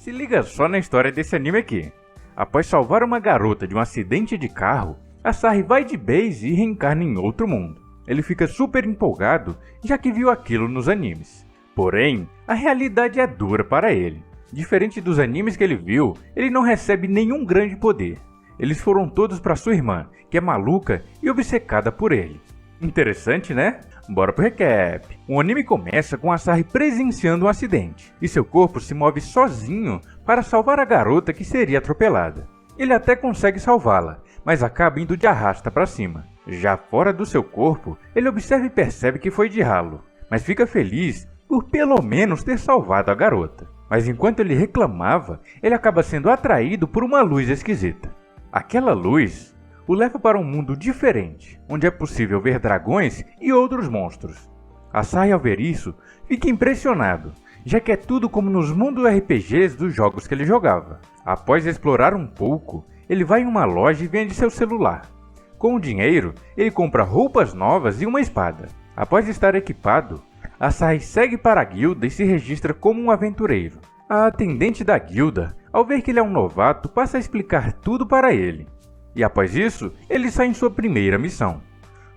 Se liga só na história desse anime aqui. Após salvar uma garota de um acidente de carro, Asahi vai de base e reencarna em outro mundo. Ele fica super empolgado, já que viu aquilo nos animes. Porém, a realidade é dura para ele. Diferente dos animes que ele viu, ele não recebe nenhum grande poder. Eles foram todos para sua irmã, que é maluca e obcecada por ele. Interessante, né? Bora pro recap. O anime começa com Asahi presenciando um acidente, e seu corpo se move sozinho para salvar a garota que seria atropelada. Ele até consegue salvá-la, mas acaba indo de arrasta para cima. Já fora do seu corpo, ele observa e percebe que foi de ralo, mas fica feliz por pelo menos ter salvado a garota. Mas enquanto ele reclamava, ele acaba sendo atraído por uma luz esquisita. Aquela luz o leva para um mundo diferente, onde é possível ver dragões e outros monstros. Asahi, ao ver isso, fica impressionado, já que é tudo como nos mundos RPGs dos jogos que ele jogava. Após explorar um pouco, ele vai em uma loja e vende seu celular. Com o dinheiro, ele compra roupas novas e uma espada. Após estar equipado, Asahi segue para a guilda e se registra como um aventureiro. A atendente da guilda, ao ver que ele é um novato, passa a explicar tudo para ele. E após isso, ele sai em sua primeira missão.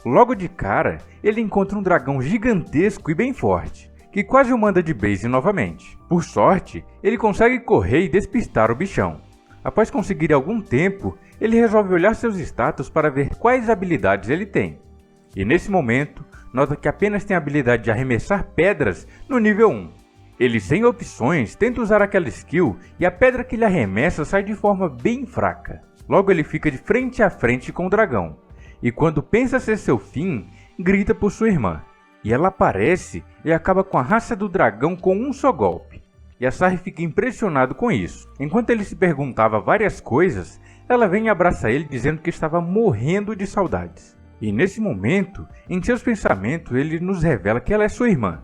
Logo de cara, ele encontra um dragão gigantesco e bem forte, que quase o manda de base novamente. Por sorte, ele consegue correr e despistar o bichão. Após conseguir algum tempo, ele resolve olhar seus status para ver quais habilidades ele tem. E nesse momento, nota que apenas tem a habilidade de arremessar pedras no nível 1. Ele, sem opções, tenta usar aquela skill e a pedra que ele arremessa sai de forma bem fraca. Logo ele fica de frente a frente com o dragão. E quando pensa ser seu fim, grita por sua irmã. E ela aparece e acaba com a raça do dragão com um só golpe. E Asahi fica impressionado com isso. Enquanto ele se perguntava várias coisas, ela vem e abraça ele dizendo que estava morrendo de saudades. E nesse momento, em seus pensamentos, ele nos revela que ela é sua irmã.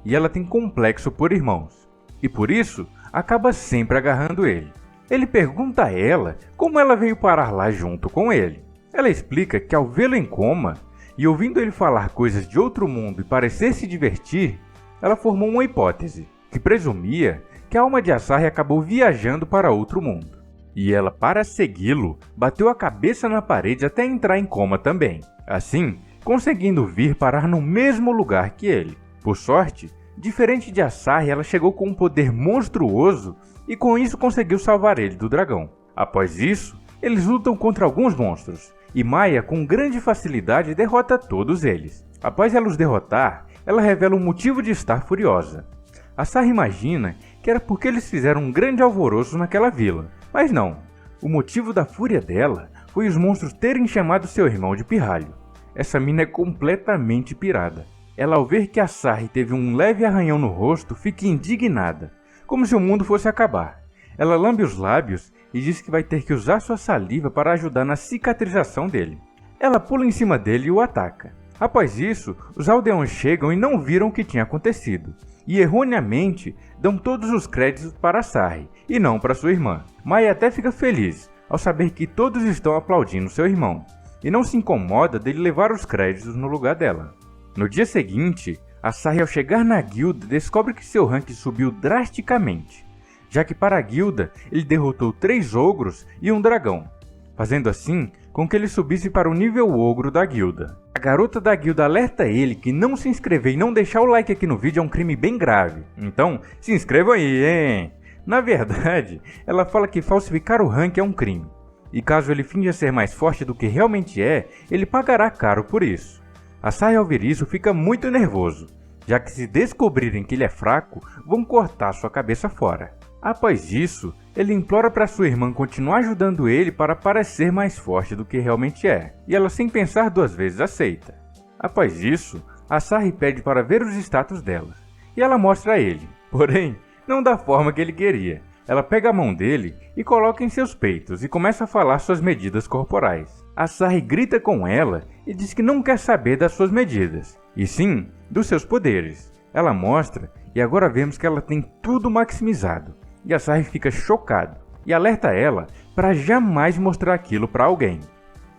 E ela tem complexo por irmãos. E por isso, acaba sempre agarrando ele. Ele pergunta a ela como ela veio parar lá junto com ele. Ela explica que ao vê-lo em coma, e ouvindo ele falar coisas de outro mundo e parecer se divertir, ela formou uma hipótese, que presumia que a alma de Asahi acabou viajando para outro mundo. E ela, para segui-lo, bateu a cabeça na parede até entrar em coma também. Assim, conseguindo vir parar no mesmo lugar que ele. Por sorte, diferente de Asahi, ela chegou com um poder monstruoso e com isso conseguiu salvar ele do dragão. Após isso, eles lutam contra alguns monstros, e Maya com grande facilidade derrota todos eles. Após ela os derrotar, ela revela o motivo de estar furiosa. Asahi imagina que era porque eles fizeram um grande alvoroço naquela vila, mas não. O motivo da fúria dela foi os monstros terem chamado seu irmão de pirralho. Essa mina é completamente pirada. Ela, ao ver que Asahi teve um leve arranhão no rosto, fica indignada, como se o mundo fosse acabar. Ela lambe os lábios e diz que vai ter que usar sua saliva para ajudar na cicatrização dele. Ela pula em cima dele e o ataca. Após isso, os aldeões chegam e não viram o que tinha acontecido, e erroneamente dão todos os créditos para Asahi e não para sua irmã. Maya até fica feliz ao saber que todos estão aplaudindo seu irmão, e não se incomoda dele levar os créditos no lugar dela. No dia seguinte, Asahi, ao chegar na guilda, descobre que seu rank subiu drasticamente, já que para a guilda ele derrotou 3 ogros e um dragão, fazendo assim com que ele subisse para o nível ogro da guilda. A garota da guilda alerta ele que não se inscrever e não deixar o like aqui no vídeo é um crime bem grave, então se inscrevam aí, hein? Na verdade, ela fala que falsificar o rank é um crime, e caso ele finja ser mais forte do que realmente é, ele pagará caro por isso. Asahi, ao ver isso, fica muito nervoso, já que se descobrirem que ele é fraco, vão cortar sua cabeça fora. Após isso, ele implora para sua irmã continuar ajudando ele para parecer mais forte do que realmente é, e ela, sem pensar 2 vezes, aceita. Após isso, Asahi pede para ver os status dela, e ela mostra a ele, porém, não da forma que ele queria. Ela pega a mão dele e coloca em seus peitos e começa a falar suas medidas corporais. Asahi grita com ela e diz que não quer saber das suas medidas, e sim dos seus poderes. Ela mostra e agora vemos que ela tem tudo maximizado. E Asahi fica chocado e alerta ela para jamais mostrar aquilo para alguém,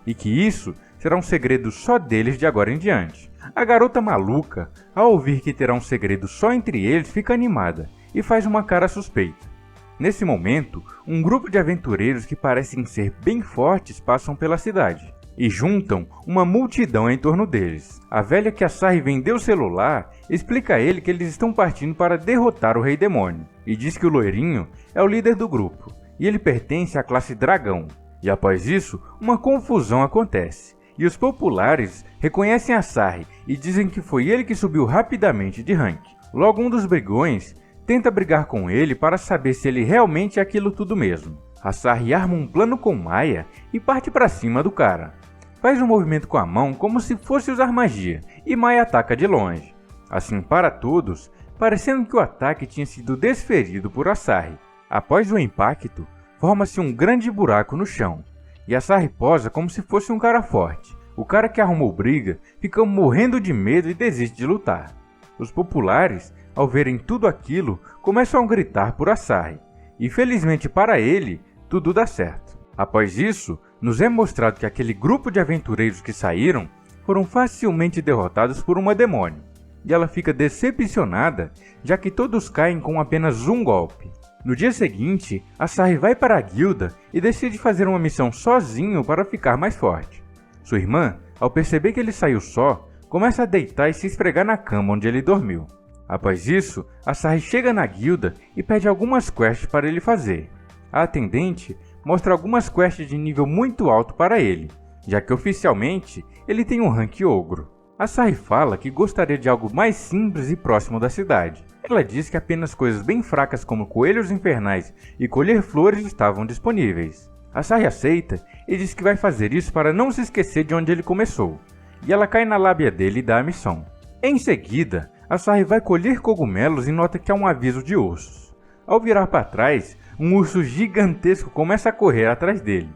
e que isso será um segredo só deles de agora em diante. A garota maluca, ao ouvir que terá um segredo só entre eles, fica animada e faz uma cara suspeita. Nesse momento, um grupo de aventureiros que parecem ser bem fortes passam pela cidade e juntam uma multidão em torno deles. A velha que Asahi vendeu o celular explica a ele que eles estão partindo para derrotar o Rei Demônio e diz que o loirinho é o líder do grupo e ele pertence à classe Dragão. E após isso, uma confusão acontece e os populares reconhecem Asahi e dizem que foi ele que subiu rapidamente de rank. Logo, um dos brigões tenta brigar com ele para saber se ele realmente é aquilo tudo mesmo. Asahi arma um plano com Maya e parte para cima do cara. Faz um movimento com a mão como se fosse usar magia e Maya ataca de longe. Assim para todos, parecendo que o ataque tinha sido desferido por Asahi. Após o impacto, forma-se um grande buraco no chão e Asahi posa como se fosse um cara forte. O cara que arrumou briga fica morrendo de medo e desiste de lutar. Os populares, ao verem tudo aquilo, começam a gritar por Asahi e felizmente para ele, tudo dá certo. Após isso, nos é mostrado que aquele grupo de aventureiros que saíram foram facilmente derrotados por uma demônio, e ela fica decepcionada, já que todos caem com apenas um golpe. No dia seguinte, Asahi vai para a guilda e decide fazer uma missão sozinho para ficar mais forte. Sua irmã, ao perceber que ele saiu só, começa a deitar e se esfregar na cama onde ele dormiu. Após isso, Asahi chega na guilda e pede algumas quests para ele fazer. A atendente mostra algumas quests de nível muito alto para ele, já que oficialmente ele tem um rank ogro. Asahi fala que gostaria de algo mais simples e próximo da cidade. Ela diz que apenas coisas bem fracas como coelhos infernais e colher flores estavam disponíveis. Asahi aceita e diz que vai fazer isso para não se esquecer de onde ele começou, e ela cai na lábia dele e dá a missão. Em seguida, Asahi vai colher cogumelos e nota que há um aviso de ursos. Ao virar para trás, um urso gigantesco começa a correr atrás dele.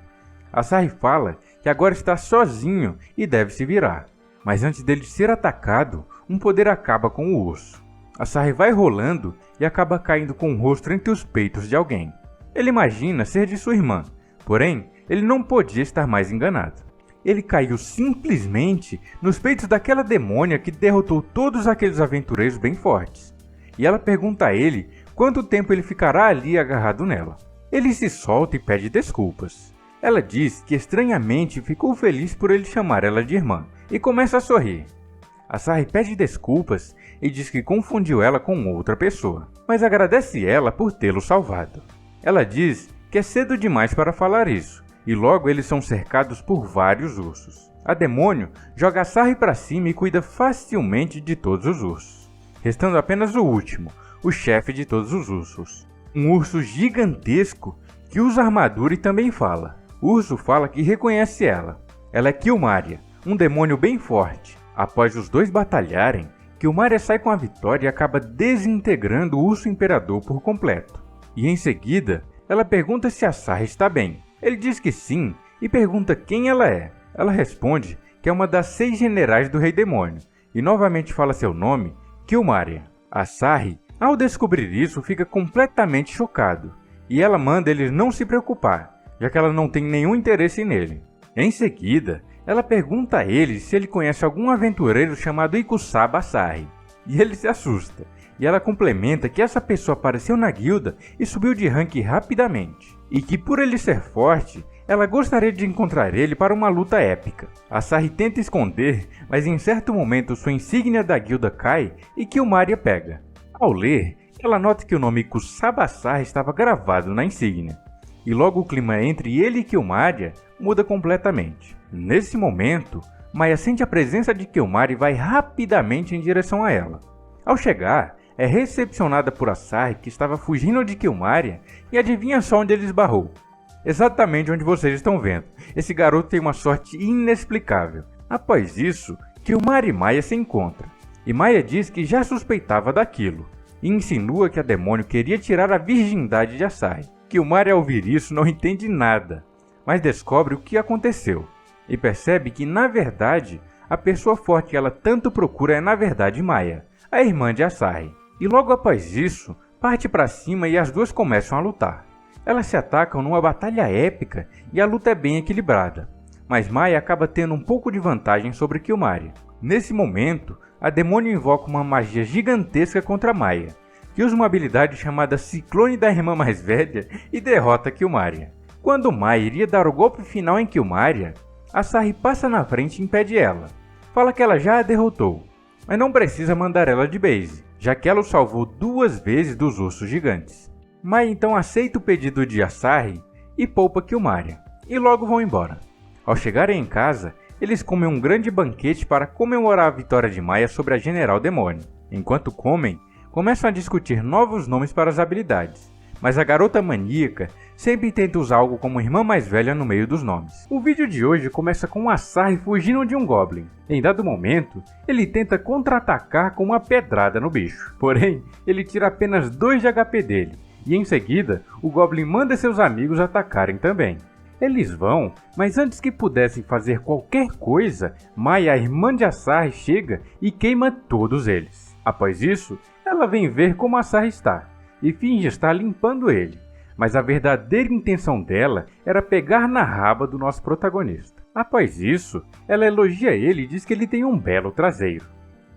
Asahi fala que agora está sozinho e deve se virar. Mas antes dele ser atacado, um poder acaba com o urso. Asahi vai rolando e acaba caindo com o rosto entre os peitos de alguém. Ele imagina ser de sua irmã, porém, ele não podia estar mais enganado. Ele caiu simplesmente nos peitos daquela demônia que derrotou todos aqueles aventureiros bem fortes. E ela pergunta a ele quanto tempo ele ficará ali agarrado nela. Ele se solta e pede desculpas. Ela diz que estranhamente ficou feliz por ele chamar ela de irmã e começa a sorrir. Asahi pede desculpas e diz que confundiu ela com outra pessoa, mas agradece ela por tê-lo salvado. Ela diz que é cedo demais para falar isso, e logo eles são cercados por vários ursos. A demônio joga Asahi para cima e cuida facilmente de todos os ursos, restando apenas o último, o chefe de todos os ursos. Um urso gigantesco que usa armadura e também fala. O urso fala que reconhece ela. Ela é Killmaria, um demônio bem forte. Após os dois batalharem, Killmaria sai com a vitória e acaba desintegrando o urso imperador por completo. E em seguida, ela pergunta se Asahi está bem. Ele diz que sim e pergunta quem ela é. Ela responde que é uma das 6 generais do Rei Demônio e novamente fala seu nome, Killmaria. Asahi, ao descobrir isso, fica completamente chocado e ela manda ele não se preocupar, já que ela não tem nenhum interesse nele. Em seguida, ela pergunta a ele se ele conhece algum aventureiro chamado Ikusaba Asahi, e ele se assusta, e ela complementa que essa pessoa apareceu na guilda e subiu de rank rapidamente, e que por ele ser forte, ela gostaria de encontrar ele para uma luta épica. Asahi tenta esconder, mas em certo momento sua insígnia da guilda cai e Killmaria pega. Ao ler, ela nota que o nome Ikusaba Asahi estava gravado na insígnia, e logo o clima entre ele e Killmaria muda completamente. Nesse momento, Maya sente a presença de Killmaria e vai rapidamente em direção a ela. Ao chegar, é recepcionada por Asahi, que estava fugindo de Killmaria, e adivinha só onde ele esbarrou. Exatamente onde vocês estão vendo. Esse garoto tem uma sorte inexplicável. Após isso, Killmaria e Maya se encontram, e Maya diz que já suspeitava daquilo, e insinua que a demônio queria tirar a virgindade de Asahi. Killmaria, ao ouvir isso, não entende nada, mas descobre o que aconteceu, e percebe que, na verdade, a pessoa forte que ela tanto procura é, na verdade, Maya, a irmã de Asahi. E logo após isso, parte para cima e as duas começam a lutar. Elas se atacam numa batalha épica e a luta é bem equilibrada, mas Maya acaba tendo um pouco de vantagem sobre Killmaria. Nesse momento, a demônio invoca uma magia gigantesca contra Maya, que usa uma habilidade chamada Ciclone da irmã mais velha e derrota Killmaria. Quando Mai iria dar o golpe final em Killmaria, Asahi passa na frente e impede ela. Fala que ela já a derrotou, mas não precisa mandar ela de base, já que ela o salvou 2 vezes dos ursos gigantes. Mai então aceita o pedido de Asahi e poupa Killmaria, e logo vão embora. Ao chegarem em casa, eles comem um grande banquete para comemorar a vitória de Maya sobre a General Demônio. Enquanto comem, começam a discutir novos nomes para as habilidades, mas a garota maníaca sempre tenta usar algo como irmã mais velha no meio dos nomes. O vídeo de hoje começa com Asahi fugindo de um Goblin. Em dado momento, ele tenta contra-atacar com uma pedrada no bicho. Porém, ele tira apenas 2 de HP dele, e em seguida, o Goblin manda seus amigos atacarem também. Eles vão, mas antes que pudessem fazer qualquer coisa, Mai, a irmã de Asahi, chega e queima todos eles. Após isso, ela vem ver como Asahi está, e finge estar limpando ele. Mas a verdadeira intenção dela era pegar na raba do nosso protagonista. Após isso, ela elogia ele e diz que ele tem um belo traseiro.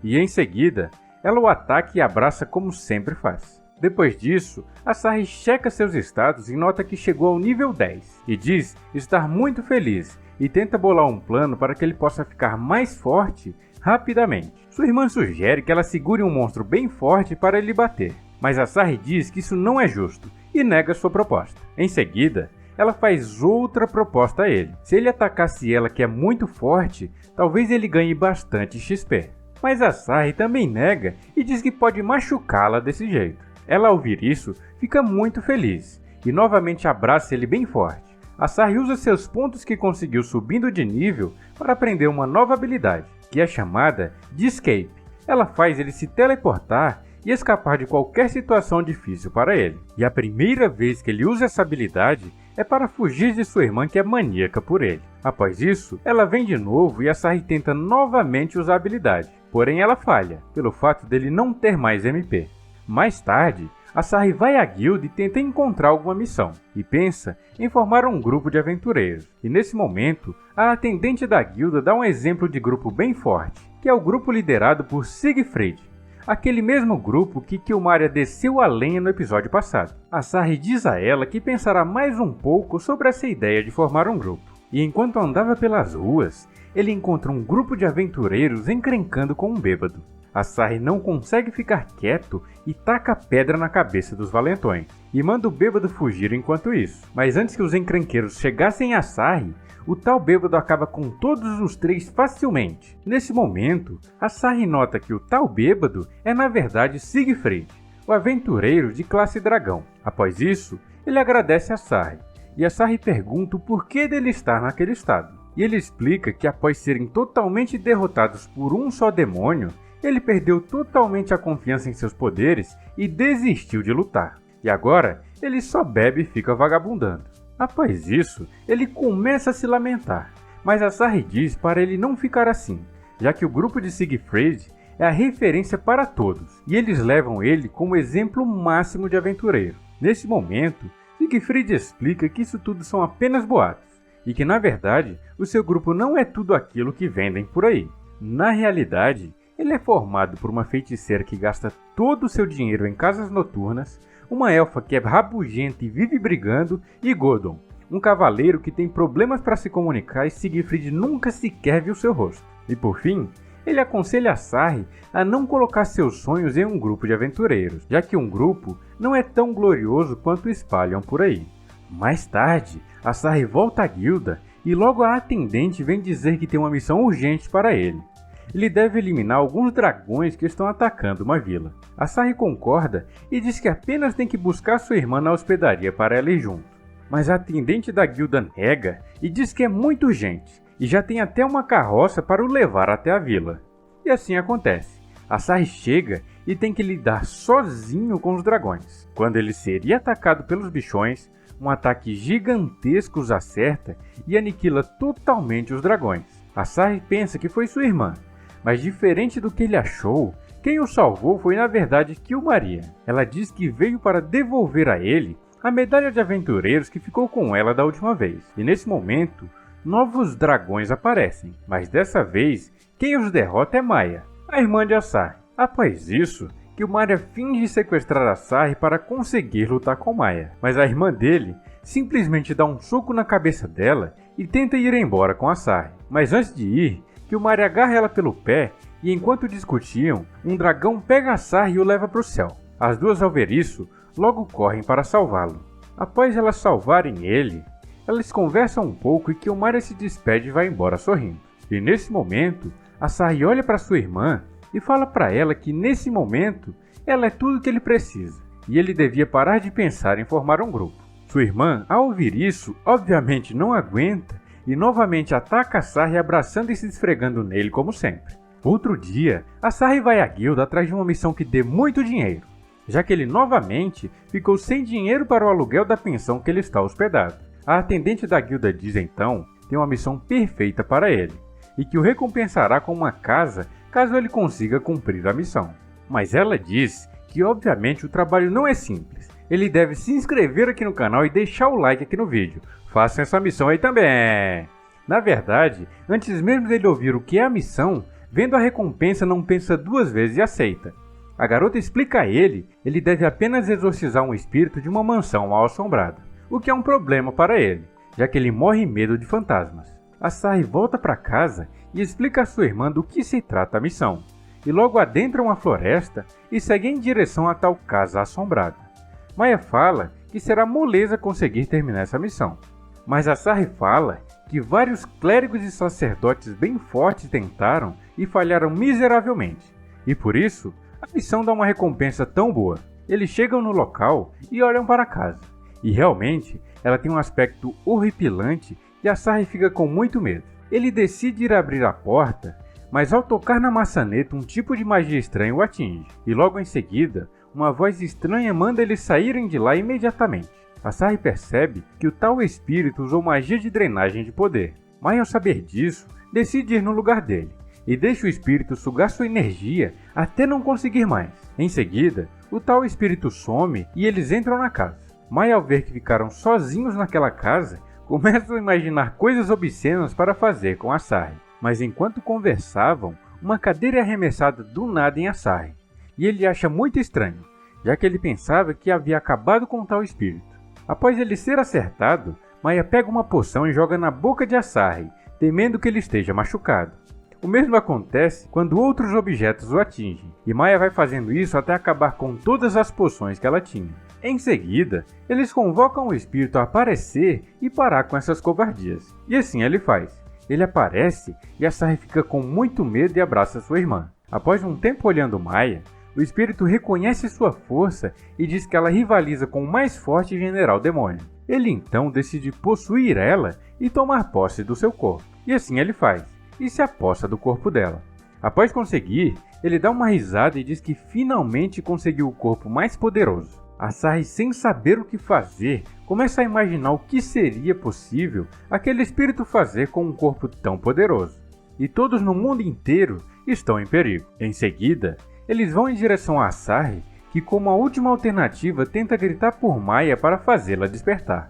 E em seguida, ela o ataca e abraça como sempre faz. Depois disso, Asahi checa seus status e nota que chegou ao nível 10, e diz estar muito feliz e tenta bolar um plano para que ele possa ficar mais forte rapidamente. Sua irmã sugere que ela segure um monstro bem forte para ele bater, mas Asahi diz que isso não é justo e nega sua proposta. Em seguida, ela faz outra proposta a ele. Se ele atacasse ela, que é muito forte, talvez ele ganhe bastante XP. Mas Asahi também nega e diz que pode machucá-la desse jeito. Ela, ao ouvir isso, fica muito feliz e novamente abraça ele bem forte. Asahi usa seus pontos que conseguiu subindo de nível para aprender uma nova habilidade, que é chamada de Escape. Ela faz ele se teleportar e escapar de qualquer situação difícil para ele. E a primeira vez que ele usa essa habilidade é para fugir de sua irmã, que é maníaca por ele. Após isso, ela vem de novo e Asahi tenta novamente usar a habilidade, porém ela falha, pelo fato dele não ter mais MP. Mais tarde, Asahi vai à guilda e tenta encontrar alguma missão, e pensa em formar um grupo de aventureiros. E nesse momento, a atendente da guilda dá um exemplo de grupo bem forte, que é o grupo liderado por Siegfried, aquele mesmo grupo que Killmaria desceu a lenha no episódio passado. Asahi diz a ela que pensará mais um pouco sobre essa ideia de formar um grupo. E enquanto andava pelas ruas, ele encontra um grupo de aventureiros encrencando com um bêbado. Asahi não consegue ficar quieto e taca pedra na cabeça dos valentões, e manda o bêbado fugir enquanto isso. Mas antes que os encrenqueiros chegassem a Asahi, o tal bêbado acaba com todos os 3 facilmente. Nesse momento, Asahi nota que o tal bêbado é na verdade Siegfried, o aventureiro de classe dragão. Após isso, ele agradece a Asahi, e Asahi pergunta o porquê dele estar naquele estado. E ele explica que após serem totalmente derrotados por um só demônio, ele perdeu totalmente a confiança em seus poderes e desistiu de lutar. E agora, ele só bebe e fica vagabundando. Após isso, ele começa a se lamentar, mas Asahi diz para ele não ficar assim, já que o grupo de Siegfried é a referência para todos, e eles levam ele como exemplo máximo de aventureiro. Nesse momento, Siegfried explica que isso tudo são apenas boatos, e que na verdade, o seu grupo não é tudo aquilo que vendem por aí. Na realidade, ele é formado por uma feiticeira que gasta todo o seu dinheiro em casas noturnas, uma elfa que é rabugenta e vive brigando, e Godon, um cavaleiro que tem problemas para se comunicar e Siegfried nunca sequer viu seu rosto. E por fim, ele aconselha Asahi a não colocar seus sonhos em um grupo de aventureiros, já que um grupo não é tão glorioso quanto espalham por aí. Mais tarde, Asahi volta à guilda e logo a atendente vem dizer que tem uma missão urgente para ele. Ele deve eliminar alguns dragões que estão atacando uma vila. Asahi concorda e diz que apenas tem que buscar sua irmã na hospedaria para ela ir junto. Mas a atendente da guilda nega e diz que é muito urgente, e já tem até uma carroça para o levar até a vila. E assim acontece. Asahi chega e tem que lidar sozinho com os dragões. Quando ele seria atacado pelos bichões, um ataque gigantesco os acerta e aniquila totalmente os dragões. Asahi pensa que foi sua irmã, mas diferente do que ele achou, quem o salvou foi na verdade Killmaria. Ela diz que veio para devolver a ele a medalha de aventureiros que ficou com ela da última vez. E nesse momento, novos dragões aparecem, mas dessa vez, quem os derrota é Maya, a irmã de Asahi. Após isso, que o Maria finge sequestrar a Sarri para conseguir lutar com Maya, mas a irmã dele simplesmente dá um soco na cabeça dela e tenta ir embora com a Sarri. Mas antes de ir, que o Maria agarra ela pelo pé e enquanto discutiam, um dragão pega a Sarri e o leva para o céu. As duas ao ver isso, logo correm para salvá-lo. Após elas salvarem ele, elas conversam um pouco e que o Maria se despede e vai embora sorrindo. E nesse momento, a Sarri olha para sua irmã e fala para ela que nesse momento ela é tudo que ele precisa e ele devia parar de pensar em formar um grupo. Sua irmã, ao ouvir isso, obviamente não aguenta e novamente ataca a Sarri abraçando e se esfregando nele como sempre. Outro dia, a Sarri vai à guilda atrás de uma missão que dê muito dinheiro, já que ele novamente ficou sem dinheiro para o aluguel da pensão que ele está hospedado. A atendente da guilda diz então que tem uma missão perfeita para ele e que o recompensará com uma casa caso ele consiga cumprir a missão. Mas ela diz que obviamente o trabalho não é simples. Ele deve se inscrever aqui no canal e deixar o like aqui no vídeo. Façam essa missão aí também! Na verdade, antes mesmo dele ouvir o que é a missão, vendo a recompensa não pensa duas vezes e aceita. A garota explica a ele deve apenas exorcizar um espírito de uma mansão mal assombrada, o que é um problema para ele, já que ele morre em medo de fantasmas. A Sarri volta para casa e explica a sua irmã do que se trata a missão, e logo adentra uma floresta e segue em direção a tal casa assombrada. Maya fala que será moleza conseguir terminar essa missão, mas a Sarri fala que vários clérigos e sacerdotes bem fortes tentaram e falharam miseravelmente, e por isso a missão dá uma recompensa tão boa. Eles chegam no local e olham para a casa, e realmente ela tem um aspecto horripilante e a Sarri fica com muito medo. Ele decide ir abrir a porta, mas ao tocar na maçaneta um tipo de magia estranha o atinge, e logo em seguida, uma voz estranha manda eles saírem de lá imediatamente. A Sarri percebe que o tal espírito usou magia de drenagem de poder. Maya, ao saber disso, decide ir no lugar dele, e deixa o espírito sugar sua energia até não conseguir mais. Em seguida, o tal espírito some e eles entram na casa. Maya, ao ver que ficaram sozinhos naquela casa, começam a imaginar coisas obscenas para fazer com a Sarri. Mas enquanto conversavam, uma cadeira é arremessada do nada em a Sarri, e ele acha muito estranho, já que ele pensava que havia acabado com tal espírito. Após ele ser acertado, Maya pega uma poção e joga na boca de Sarri, temendo que ele esteja machucado. O mesmo acontece quando outros objetos o atingem, e Maya vai fazendo isso até acabar com todas as poções que ela tinha. Em seguida, eles convocam o espírito a aparecer e parar com essas covardias, e assim ele faz. Ele aparece e a Sarri fica com muito medo e abraça sua irmã. Após um tempo olhando Maya, o espírito reconhece sua força e diz que ela rivaliza com o mais forte general demônio. Ele então decide possuir ela e tomar posse do seu corpo. E assim ele faz, e se aposta do corpo dela. Após conseguir, ele dá uma risada e diz que finalmente conseguiu o corpo mais poderoso. A Sarri, sem saber o que fazer, começa a imaginar o que seria possível aquele espírito fazer com um corpo tão poderoso. E todos no mundo inteiro estão em perigo. Em seguida, eles vão em direção a Sarri, que como a última alternativa tenta gritar por Maya para fazê-la despertar.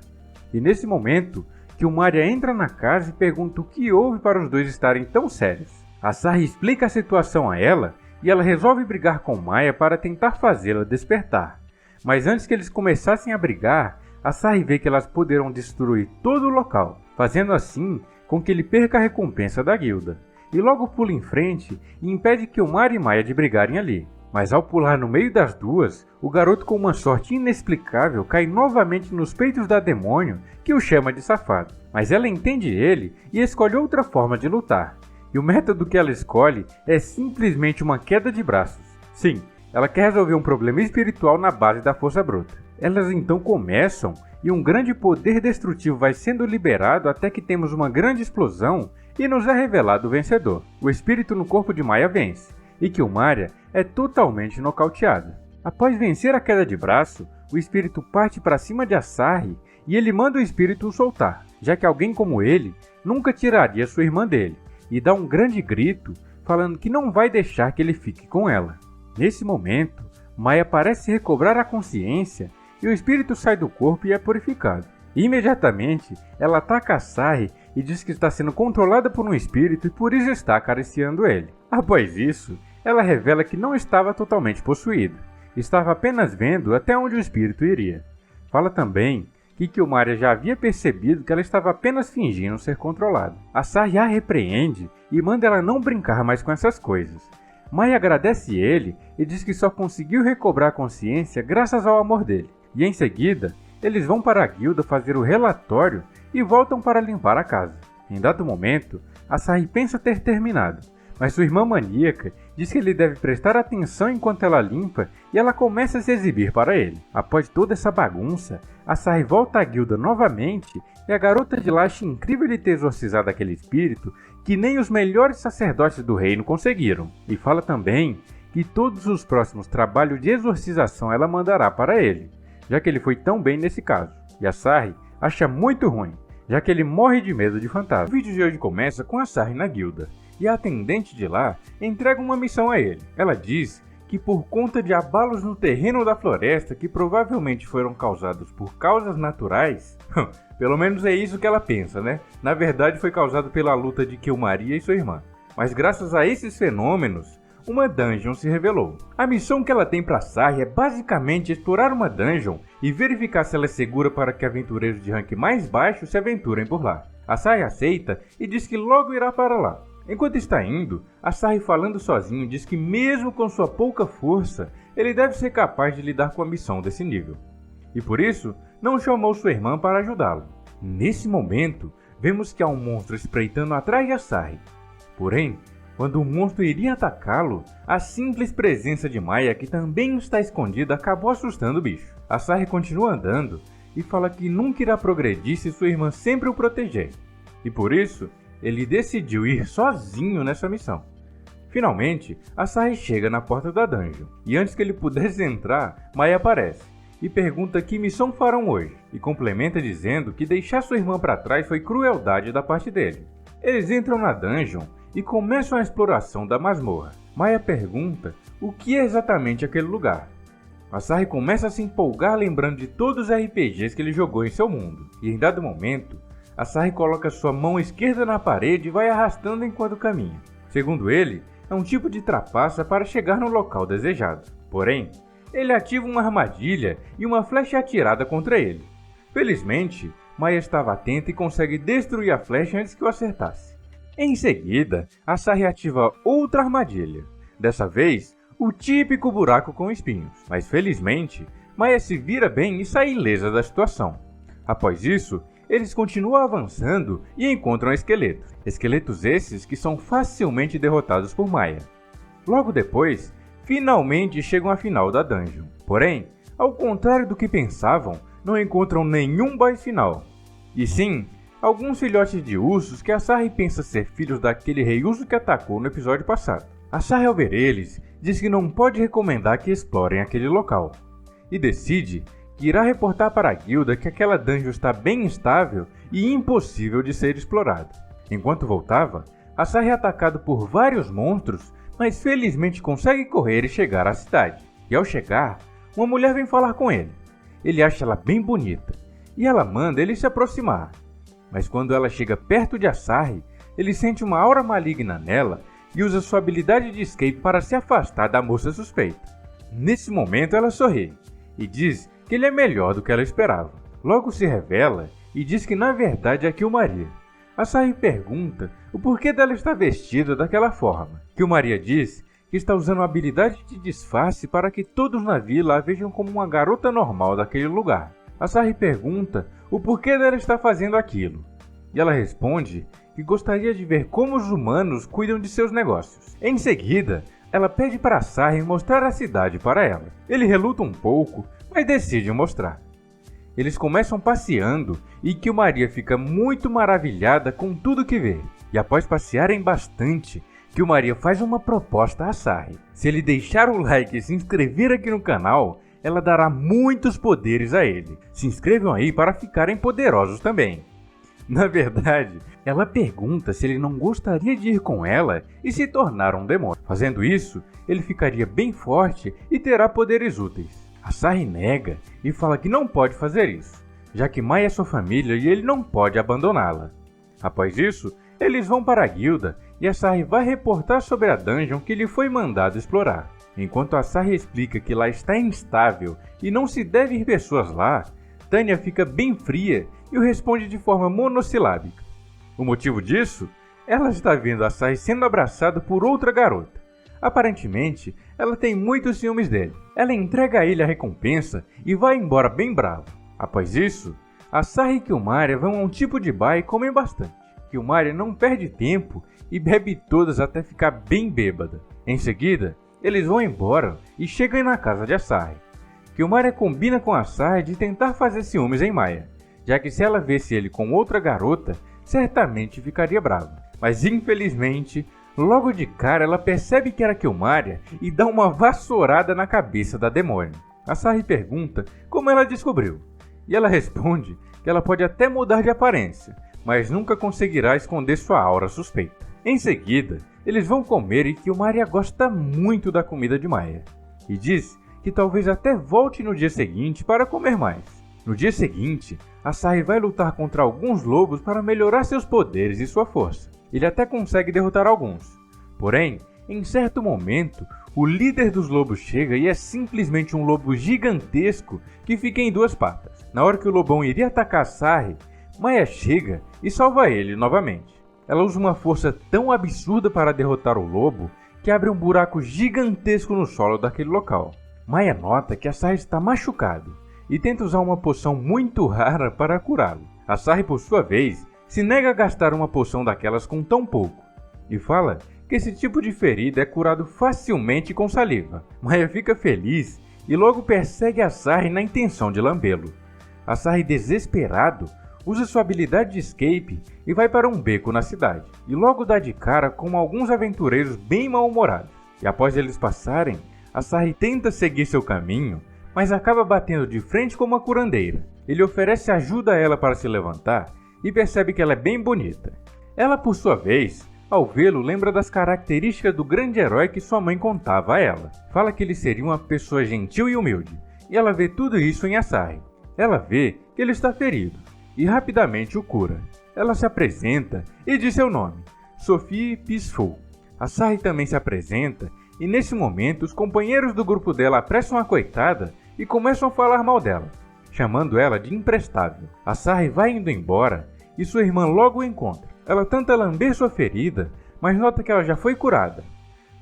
E nesse momento, que o Maria entra na casa e pergunta o que houve para os dois estarem tão sérios. A Sarri explica a situação a ela e ela resolve brigar com Maya para tentar fazê-la despertar. Mas antes que eles começassem a brigar, a Sarri vê que elas poderão destruir todo o local, fazendo assim com que ele perca a recompensa da guilda. E logo pula em frente e impede que o Maria e Maya de brigarem ali. Mas ao pular no meio das duas, o garoto com uma sorte inexplicável cai novamente nos peitos da demônio, que o chama de safado. Mas ela entende ele e escolhe outra forma de lutar. E o método que ela escolhe é simplesmente uma queda de braços. Sim, ela quer resolver um problema espiritual na base da força bruta. Elas então começam e um grande poder destrutivo vai sendo liberado até que temos uma grande explosão e nos é revelado o vencedor. O espírito no corpo de Maya vence, e que o Maria é totalmente nocauteado. Após vencer a queda de braço, o espírito parte para cima de Sarri e ele manda o espírito o soltar, já que alguém como ele nunca tiraria sua irmã dele, e dá um grande grito falando que não vai deixar que ele fique com ela. Nesse momento, Maya parece recobrar a consciência e o espírito sai do corpo e é purificado. Imediatamente, ela ataca Sarri e diz que está sendo controlada por um espírito e por isso está acariciando ele. Após isso, ela revela que não estava totalmente possuída, estava apenas vendo até onde o espírito iria. Fala também que Killmaria já havia percebido que ela estava apenas fingindo ser controlada. Asahi a repreende e manda ela não brincar mais com essas coisas. Mai agradece ele e diz que só conseguiu recobrar a consciência graças ao amor dele. E em seguida, eles vão para a guilda fazer o relatório e voltam para limpar a casa. Em dado momento, Asahi pensa ter terminado, mas sua irmã maníaca diz que ele deve prestar atenção enquanto ela limpa e ela começa a se exibir para ele. Após toda essa bagunça, Asahi volta à guilda novamente e a garota de lá acha incrível ele ter exorcizado aquele espírito que nem os melhores sacerdotes do reino conseguiram. E fala também que todos os próximos trabalhos de exorcização ela mandará para ele, já que ele foi tão bem nesse caso. E Asahi acha muito ruim, já que ele morre de medo de fantasmas. O vídeo de hoje começa com Asahi na guilda, e a atendente de lá entrega uma missão a ele. Ela diz que por conta de abalos no terreno da floresta que provavelmente foram causados por causas naturais, pelo menos é isso que ela pensa, né? Na verdade foi causado pela luta de Killmaria e sua irmã. Mas graças a esses fenômenos, uma dungeon se revelou. A missão que ela tem para Asahi é basicamente explorar uma dungeon e verificar se ela é segura para que aventureiros de rank mais baixo se aventurem por lá. Asahi aceita e diz que logo irá para lá. Enquanto está indo, Asahi falando sozinho diz que mesmo com sua pouca força, ele deve ser capaz de lidar com a missão desse nível. E por isso, não chamou sua irmã para ajudá-lo. Nesse momento, vemos que há um monstro espreitando atrás de Asahi. Porém, quando o monstro iria atacá-lo, a simples presença de Maya, que também está escondida, acabou assustando o bicho. Asahi continua andando e fala que nunca irá progredir se sua irmã sempre o proteger. E por isso, ele decidiu ir sozinho nessa missão. Finalmente, Asahi chega na porta da dungeon, e antes que ele pudesse entrar, Mai aparece e pergunta que missão farão hoje, e complementa dizendo que deixar sua irmã para trás foi crueldade da parte dele. Eles entram na dungeon e começam a exploração da masmorra. Maya pergunta o que é exatamente aquele lugar. Asahi começa a se empolgar lembrando de todos os RPGs que ele jogou em seu mundo, e em dado momento, Asahi coloca sua mão esquerda na parede e vai arrastando enquanto caminha. Segundo ele, é um tipo de trapaça para chegar no local desejado. Porém, ele ativa uma armadilha e uma flecha é atirada contra ele. Felizmente, Maya estava atenta e consegue destruir a flecha antes que o acertasse. Em seguida, Asahi ativa outra armadilha. Dessa vez, o típico buraco com espinhos. Mas felizmente, Maya se vira bem e sai ilesa da situação. Após isso, eles continuam avançando e encontram esqueletos. Esqueletos esses que são facilmente derrotados por Maya. Logo depois, finalmente chegam à final da dungeon. Porém, ao contrário do que pensavam, não encontram nenhum boss final. E sim, alguns filhotes de ursos que Asahi pensa ser filhos daquele rei urso que atacou no episódio passado. Asahi, ao ver eles, diz que não pode recomendar que explorem aquele local. E decide que irá reportar para a guilda que aquela dungeon está bem instável e impossível de ser explorada. Enquanto voltava, Asahi é atacado por vários monstros, mas felizmente consegue correr e chegar à cidade. E ao chegar, uma mulher vem falar com ele. Ele acha ela bem bonita, e ela manda ele se aproximar. Mas quando ela chega perto de Asahi, ele sente uma aura maligna nela e usa sua habilidade de escape para se afastar da moça suspeita. Nesse momento ela sorri e diz que ele é melhor do que ela esperava. Logo se revela e diz que na verdade é Killmaria. Asahi pergunta o porquê dela estar vestida daquela forma. Killmaria diz que está usando uma habilidade de disfarce para que todos na vila a vejam como uma garota normal daquele lugar. Asahi pergunta o porquê dela estar fazendo aquilo. E ela responde que gostaria de ver como os humanos cuidam de seus negócios. Em seguida, ela pede para Asahi mostrar a cidade para ela. Ele reluta um pouco, mas decide mostrar. Eles começam passeando e Killmaria fica muito maravilhada com tudo que vê. E após passearem bastante, Killmaria faz uma proposta a Asahi. Se ele deixar o like e se inscrever aqui no canal, ela dará muitos poderes a ele. Se inscrevam aí para ficarem poderosos também. Na verdade, ela pergunta se ele não gostaria de ir com ela e se tornar um demônio. Fazendo isso, ele ficaria bem forte e terá poderes úteis. Asahi nega e fala que não pode fazer isso, já que Maya é sua família e ele não pode abandoná-la. Após isso, eles vão para a guilda e Asahi vai reportar sobre a dungeon que lhe foi mandado explorar. Enquanto Asahi explica que lá está instável e não se deve ir pessoas lá, Tanya fica bem fria e o responde de forma monossilábica. O motivo disso? Ela está vendo Asahi sendo abraçado por outra garota. Aparentemente, ela tem muitos ciúmes dele. Ela entrega a ele a recompensa e vai embora bem brava. Após isso, Asahi e Killmaria vão a um tipo de bar e comem bastante. Killmaria não perde tempo e bebe todas até ficar bem bêbada. Em seguida, eles vão embora e chegam na casa de Asahi. Killmaria combina com Asahi de tentar fazer ciúmes em Maya, já que se ela visse ele com outra garota, certamente ficaria brava. Mas infelizmente, logo de cara ela percebe que era Killmaria e dá uma vassourada na cabeça da demônio. Asahi pergunta como ela descobriu, e ela responde que ela pode até mudar de aparência, mas nunca conseguirá esconder sua aura suspeita. Em seguida, eles vão comer e Killmaria gosta muito da comida de Maya, e diz que talvez até volte no dia seguinte para comer mais. No dia seguinte, Asahi vai lutar contra alguns lobos para melhorar seus poderes e sua força. Ele até consegue derrotar alguns. Porém, em certo momento, o líder dos lobos chega e é simplesmente um lobo gigantesco que fica em duas patas. Na hora que o lobão iria atacar Asahi, Maya chega e salva ele novamente. Ela usa uma força tão absurda para derrotar o lobo que abre um buraco gigantesco no solo daquele local. Maya nota que Asahi está machucado e tenta usar uma poção muito rara para curá-lo. Asahi, por sua vez, se nega a gastar uma poção daquelas com tão pouco e fala que esse tipo de ferida é curado facilmente com saliva. Maya fica feliz e logo persegue Asahi na intenção de lambê-lo. Asahi, desesperado, usa sua habilidade de escape e vai para um beco na cidade, e logo dá de cara com alguns aventureiros bem mal-humorados. E após eles passarem, Asahi tenta seguir seu caminho, mas acaba batendo de frente com uma curandeira. Ele oferece ajuda a ela para se levantar e percebe que ela é bem bonita. Ela, por sua vez, ao vê-lo, lembra das características do grande herói que sua mãe contava a ela. Fala que ele seria uma pessoa gentil e humilde, e ela vê tudo isso em Asahi. Ela vê que ele está ferido e rapidamente o cura. Ela se apresenta e diz seu nome, Sophie Peaceful. Asahi também se apresenta e nesse momento os companheiros do grupo dela apressam a coitada e começam a falar mal dela, chamando ela de imprestável. Asahi vai indo embora e sua irmã logo o encontra. Ela tenta lamber sua ferida, mas nota que ela já foi curada.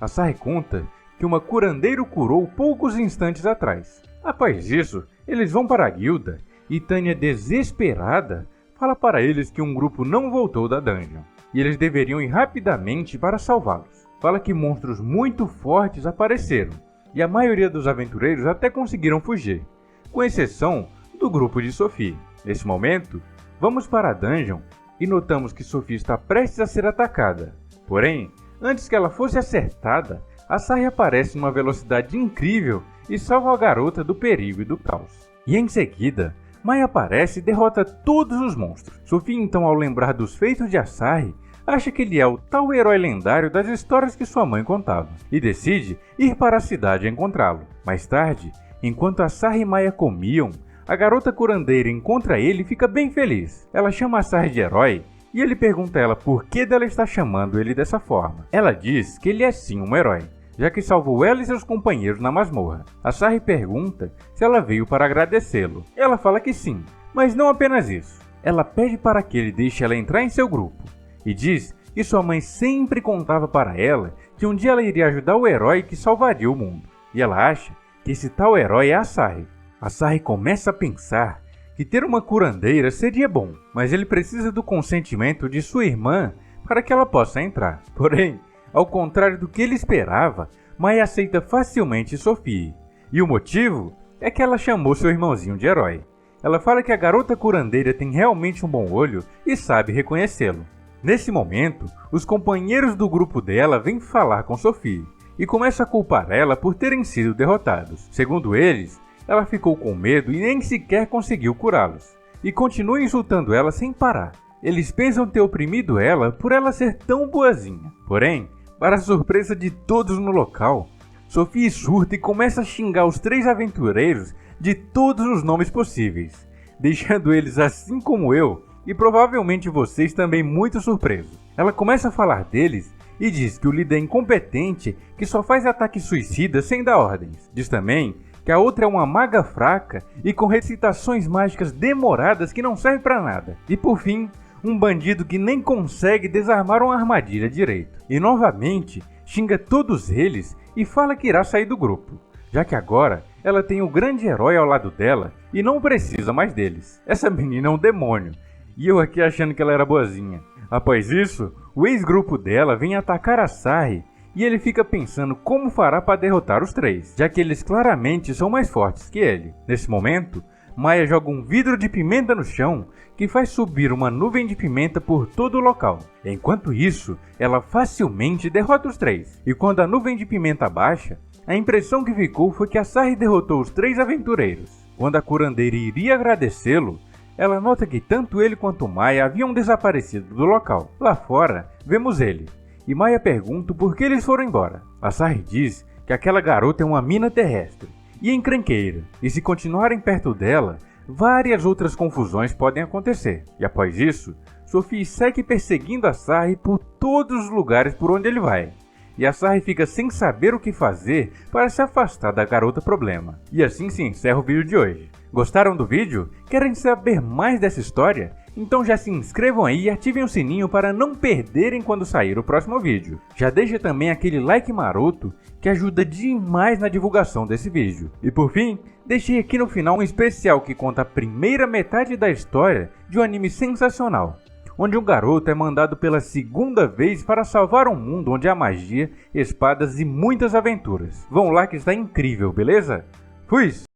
Asahi conta que uma curandeira o curou poucos instantes atrás. Após isso, eles vão para a guilda e Tanya, desesperada, fala para eles que um grupo não voltou da dungeon e eles deveriam ir rapidamente para salvá-los. Fala que monstros muito fortes apareceram e a maioria dos aventureiros até conseguiram fugir, com exceção do grupo de Sophie. Nesse momento, vamos para a dungeon e notamos que Sophie está prestes a ser atacada. Porém, antes que ela fosse acertada, Asahi aparece numa velocidade incrível e salva a garota do perigo e do caos. E em seguida, Maya aparece e derrota todos os monstros. Sophie, então, ao lembrar dos feitos de Asahi, acha que ele é o tal herói lendário das histórias que sua mãe contava e decide ir para a cidade encontrá-lo. Mais tarde, enquanto Asahi e Maya comiam, a garota curandeira encontra ele e fica bem feliz. Ela chama Asahi de herói e ele pergunta a ela por que dela está chamando ele dessa forma. Ela diz que ele é sim um herói, já que salvou ela e seus companheiros na masmorra. Asahi pergunta se ela veio para agradecê-lo. Ela fala que sim, mas não apenas isso. Ela pede para que ele deixe ela entrar em seu grupo e diz que sua mãe sempre contava para ela que um dia ela iria ajudar o herói que salvaria o mundo. E ela acha que esse tal herói é Asahi. Asahi começa a pensar que ter uma curandeira seria bom, mas ele precisa do consentimento de sua irmã para que ela possa entrar. Porém, ao contrário do que ele esperava, Maya aceita facilmente Sophie. E o motivo é que ela chamou seu irmãozinho de herói. Ela fala que a garota curandeira tem realmente um bom olho e sabe reconhecê-lo. Nesse momento, os companheiros do grupo dela vêm falar com Sophie e começam a culpar ela por terem sido derrotados. Segundo eles, ela ficou com medo e nem sequer conseguiu curá-los, e continua insultando ela sem parar. Eles pensam ter oprimido ela por ela ser tão boazinha. Porém, para a surpresa de todos no local, Sophie surta e começa a xingar os 3 aventureiros de todos os nomes possíveis, deixando eles, assim como eu, e provavelmente vocês também, muito surpresos. Ela começa a falar deles e diz que o líder é incompetente que só faz ataques suicidas sem dar ordens. Diz também que a outra é uma maga fraca e com recitações mágicas demoradas que não servem pra nada. E por fim, um bandido que nem consegue desarmar uma armadilha direito. E novamente, xinga todos eles e fala que irá sair do grupo, já que agora ela tem o grande herói ao lado dela e não precisa mais deles. Essa menina é um demônio, e eu aqui achando que ela era boazinha. Após isso, o ex-grupo dela vem atacar a Sarri e ele fica pensando como fará para derrotar os três, já que eles claramente são mais fortes que ele. Nesse momento, Maya joga um vidro de pimenta no chão que faz subir uma nuvem de pimenta por todo o local. Enquanto isso, ela facilmente derrota os três. E quando a nuvem de pimenta baixa, a impressão que ficou foi que a Sarri derrotou os três aventureiros. Quando a curandeira iria agradecê-lo, ela nota que tanto ele quanto Maya haviam desaparecido do local. Lá fora, vemos ele, e Maya pergunta por que eles foram embora. A Sarri diz que aquela garota é uma mina terrestre e encrenqueira, e se continuarem perto dela, várias outras confusões podem acontecer. E após isso, Sophie segue perseguindo a Sarri por todos os lugares por onde ele vai. E a Sarri fica sem saber o que fazer para se afastar da garota problema. E assim se encerra o vídeo de hoje. Gostaram do vídeo? Querem saber mais dessa história? Então já se inscrevam aí e ativem o sininho para não perderem quando sair o próximo vídeo. Já deixa também aquele like maroto que ajuda demais na divulgação desse vídeo. E por fim, deixei aqui no final um especial que conta a primeira metade da história de um anime sensacional, onde um garoto é mandado pela segunda vez para salvar um mundo onde há magia, espadas e muitas aventuras. Vão lá que está incrível, beleza? Fui!